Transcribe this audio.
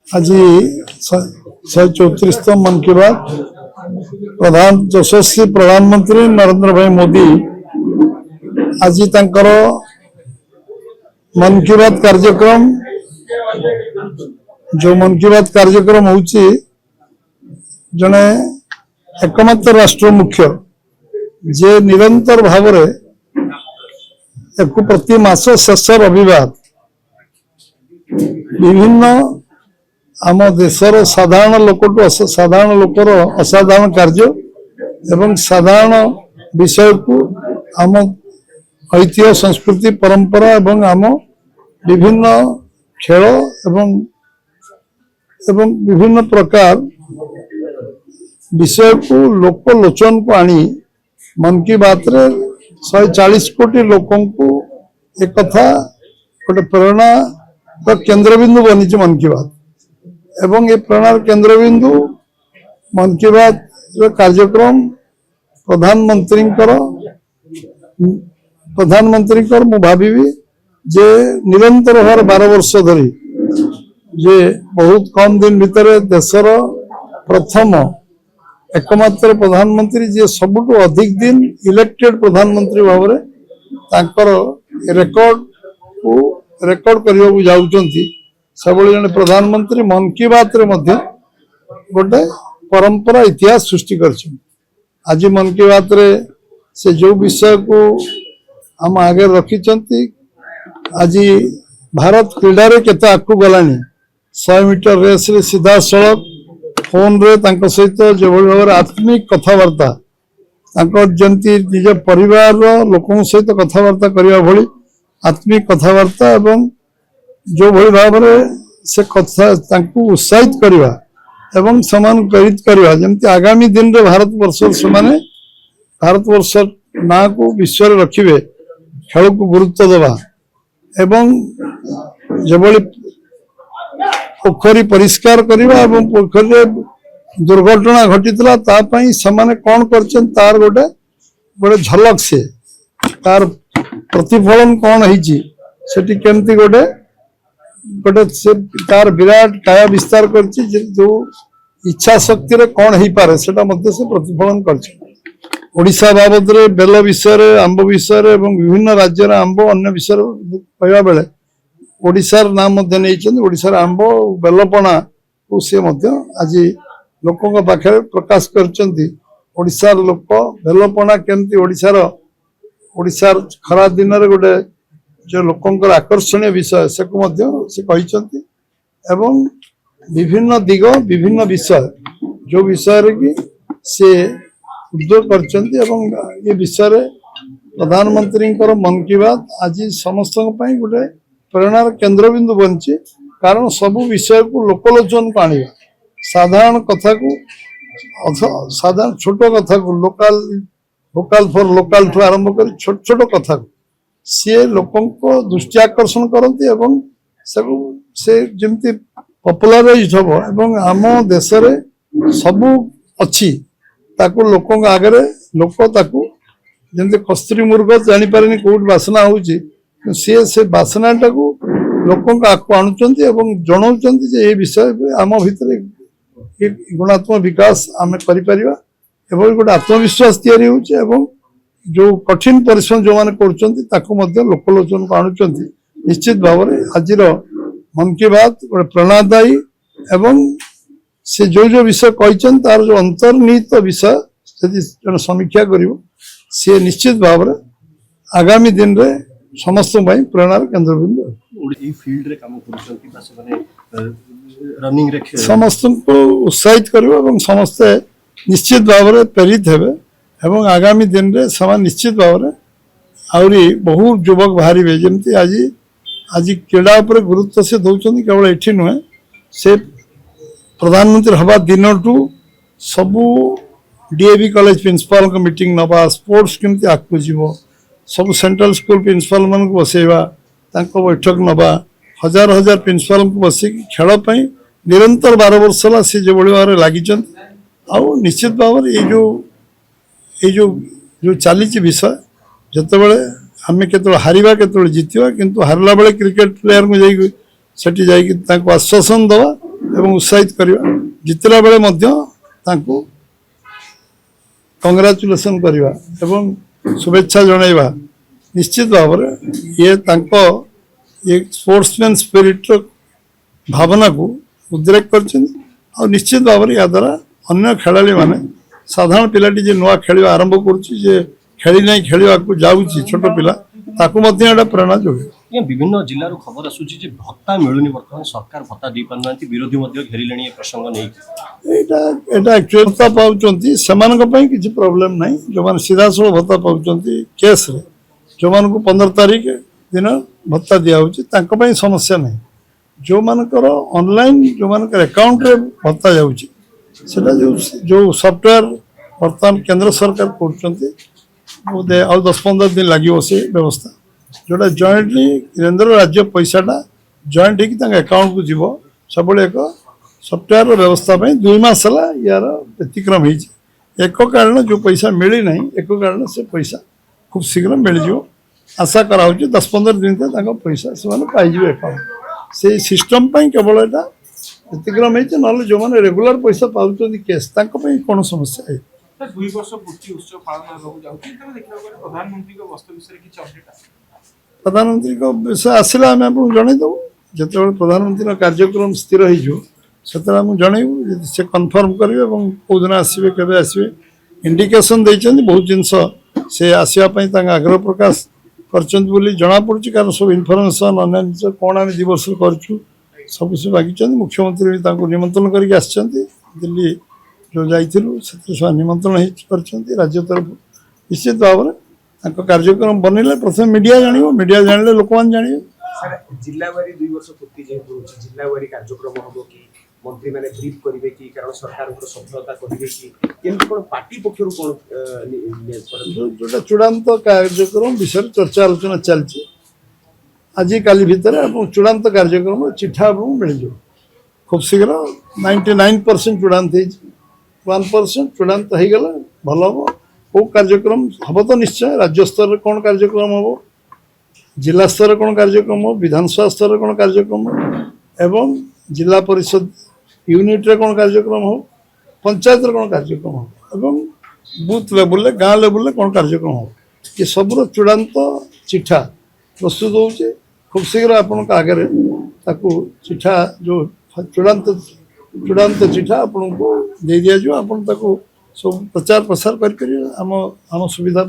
आज 134 मन की बात यशस्वी प्रधानमंत्री नरेंद्र भाई मोदी आज तंकर मन की बात कार्यक्रम जो मन की बात कार्यक्रम होची जने एकमात्र राष्ट्र मुख्य जे निरंतर भाव प्रति मास शेष रविवार विभिन्न आम देशर साधारण लोक साधारण लोकर असाधारण कार्य एवं साधारण विषय को आम ऐतिह्य संस्कृति परंपरा एवं आम विभिन्न खेल एवं विभिन्न प्रकार विषय को लोकलोचन को आनी मन की बात रे 140 कोटी लोकों को एक कथा गोटे प्रेरणा केंद्रबिंदु बनी मन की बात एवं ये प्रेरणार केंद्रबिंदु मन की बात कार्यक्रम प्रधानमंत्री मु भावी जे निरंतर भाव 12 वर्ष धरी जे बहुत कम दिन भितर देशर प्रथम एकमात्र प्रधानमंत्री जे सबुठ अधिक दिन इलेक्टेड प्रधानमंत्री भाव रेकॉर्ड करने को जाउचंती सब जने प्रधानमंत्री मन की बात रे मध्य गोटे परंपरा इतिहास सृष्टि कर आज मन की बात रे से जो विषय को हम आगे रखी आज भारत क्रीडा रे केते आकु गलानी 100 मीटर रेस रे सीधा सड़क फोन रे तांको सहित जो भाव आत्मिक कथबार्ता जमती निज परिवार लोकों सहित कथबार्ता करने भली आत्मिक कथबार्ता एवं जो भली भाव से कथा उत्साहित करवा एवं समान प्रेरित करवा जमती आगामी दिन रे भारतवर्ष से भारतवर्ष ना को विश्व रे रखिबे खेल को गुरुत्व देवा एवं जो भली पोखरी परिष्कार करवा एवं पोखरी दुर्घटना घटीला तापाई समाने कौन करछन तार गोटे गोटे झलक से तार प्रतिफलन कौन होईची सेठी केमती गोटे गोटे से तार विराट काया विस्तार करछि जो इच्छा शक्ति रे कौन होई पारे सेटा मध्य से प्रतिफलन करछि ओडिशा बाबद रे बेल विषय रे आंब विषय रे एवं विभिन्न राज्य रे आंब अन्य विषय कहवा बेले ओडिशार नाम मध्य नहीं ओडिशार आंब बेलपणा को से मध्य आज लोकों पाखे प्रकाश करचंती ओडिशार लोक बेलपणा केमती ओडिशार खरा दिन रे गोटे जो लोकंकर आकर्षणीय विषय से को मध्य से कहिचंती एवं विभिन्न दिग विभिन्न विषय जो विषय रे कि से उद्योग करचंती एवं ये विषय रे प्रधानमंत्री मन की बात आज समस्त पई गोटे प्रेरणार केंद्रबिंदु बनची कारण सबु विषय को लोकलोचन को आनिबा साधारण कथा को साधारण छोट कथा को लोकल फॉर लोकल ठू आरंभ कर छोट छोट कथा को सी लोकों को दृष्टि आकर्षण करती एवं सब से जमती पॉपुलराइज हम एवं आम देश रे सबू अच्छी ताकू लोकों आगे लोक ताकू जमती कस्तूरी मुर्ग जानी पारे कोट बासना होची सी से बासनाटा को लोकों आगू आणुचंती एवं जनाउचंती जे ए विषय आम भितर गुणात्मक विकास आम करिपरिबा एवं गोटे आत्मविश्वास तैयारी होची एवं जो कठिन परिश्रम जो माने करचंती ताको मध्य लोकलोचन को आणुचंती निश्चित भाव में आज मन की बात गोटे प्रेरणादायी एवं से जो विषय कहिचन तार जो अंतर्निहित विषय यदि जन समीक्षा करिवो से निश्चित भाव में आगामी दिन रे समस्त भाई प्रेरणार केंद्रबिंदु फील्ड रे काम करचंती पासे माने रनिंग रे समस्त को उत्साहित करिवो एवं समस्त निश्चित भाव में प्रेरित हेबे एवं आगामी दिन रे समान निश्चित भाव में आउरी बहुत युवक बाहर जमती आज क्रीड़ा उपर गुरुत्व से दौरान केवल एठी नुहे से प्रधानमंत्री हवा दिन टू सबू डीएवी कॉलेज प्रिंसिपल को मीटिंग नवा स्पोर्ट्स केमती आगू जीव सब सेंट्रल स्कूल प्रिंसिपल मान को बसैवा बैठक नवा हजार हजार प्रिंसिपल को बसिक खेल निरंतर 12 वर्ष है सी जो भाव लगी निश्चित भाव ये जो चली विषय जिते बड़े आम के हारिबा के जितवा किंतु हारला बेले क्रिकेट प्लेयर को जाकि आश्वासन दवा ଏବଂ ଉତ୍ସାହିତ କରିବା ଜିତିଲା ବେଳେ ମଧ୍ୟ ତାଙ୍କୁ କଂଗ୍ରାଚୁଲେସନ୍ କରିବା ଏବଂ शुभेच्छा जणाइबा निश्चित भाव ये स्पोर्ट्समैन स्पिरिट भावना को उद्रेक कर निश्चित भाव या द्वारा अन्य खेलाड़ी माने साधारण पिलाटी जे नुआ खेल आरंभ करुच्ची खेली नहीं खेलवा जाऊँगी छोट पिला ताकू प्रेरणा जोगे विभिन्न जिल्लार खबर आसूची जे भत्ता मिलुनी वर्तमान सरकार भत्ता दी पारना विरोधी मध्य घेरिलेनी ए प्रसंग नहीं एटा एक्चुअली भत्ता पाउचंती सेमानक पई किछि प्रॉब्लम नहीं जो माने सीधा सळ भत्ता पाउचंती केस रे जो मान को 15 तारीख दिन भत्ता दिया होची तांको पई समस्या नहीं जो मानकर ऑनलाइन जो मानकर अकाउंट रे भत्ता जाउची सेटा जो सॉफ्टवेयर वर्तमान केंद्र सरकार करचंती बोधे आ 10-15 दिन लागिवो से व्यवस्था जोटा जॉइंटली केंद्र राज्य पैसाटा जॉइंट होगी अकाउंट को जीव सब एक सफ्टवेयर व्यवस्था 2 मास है यार व्यतिक्रम हो एक कारण जो पैसा मिली ना एक कारण से पैसा खूब शीघ्र मिल जाओ आशा कराऊ 10-15 दिन तक पैसा से पाइबे अकाउंट से सिस्टम केवल यहाँ व्यतिक्रम हो जो मैंने रेगुलर पैसा पाँच कैश कौन समस्या है 2 वर्ष पूर्ति उत्सव पालन होगा जाउछि तबे देखिबा प्रधानमंत्री को वस्तु विषय की अपडेट प्रधानमंत्री को विषय आसला आम आपको जनईदेव जो प्रधानमंत्री कार्यक्रम स्थिर हो जनइबू से कन्फर्म करेंगे कौ दिन आसवे के आसवे इंडिकेशन देते बहुत जिनस से आसवाई आग्रह प्रकाश कर जना पड़ी कारण सब इनफर्मेशन अन्य जिन कौन आम 2 वर्ष करूँ सब से मागिंट मुख्यमंत्री भी निमंत्रण करके दिल्ली जो जाइलु से निमंत्रण राज्य तरफ निश्चित भाव में कार्यक्रम बनइले प्रथम मीडिया जान मीडिया जानले लोक मान जानिए सर जिल्लावारी 2 वर्ष पूर्ति जेहेतु जिल्लावारी कार्यक्रम हम कि मंत्री मैंने ब्रीफ करेंगे कि कारण सरकार सफलता करेंगे कि केमती कोन पार्टी पक्षरु कोन जोटा चूड़ांत कार्यक्रम विषय चर्चा आलोचना चलती आज काली भितर चूड़ांत कार्यक्रम चिठा मिल जाओ खूब शीघ्र 99% चूड़ांत 1% चूड़ांत हो गला भल हम को कार्यक्रम हम तो निश्चय राज्य स्तर कौन कार्यक्रम हम जिला स्तर कौन कार्यक्रम हो विधानसभा स्तर कौन कार्यक्रम हो एवं जिला परिषद यूनिट रे कौन कार्यक्रम हो पंचायत रे कौन कार्यक्रम हो एवं बूथ लेवल गाँ लेवल कौन कार्यक्रम हो ये सब चूड़ांत चिठा प्रस्तुत होचे खूब शीघ्र आपण आगे चिठा जो चूड़ांत चिठा आपन को दे दिया जो आपन सब प्रचार प्रसार कर आम सुविधा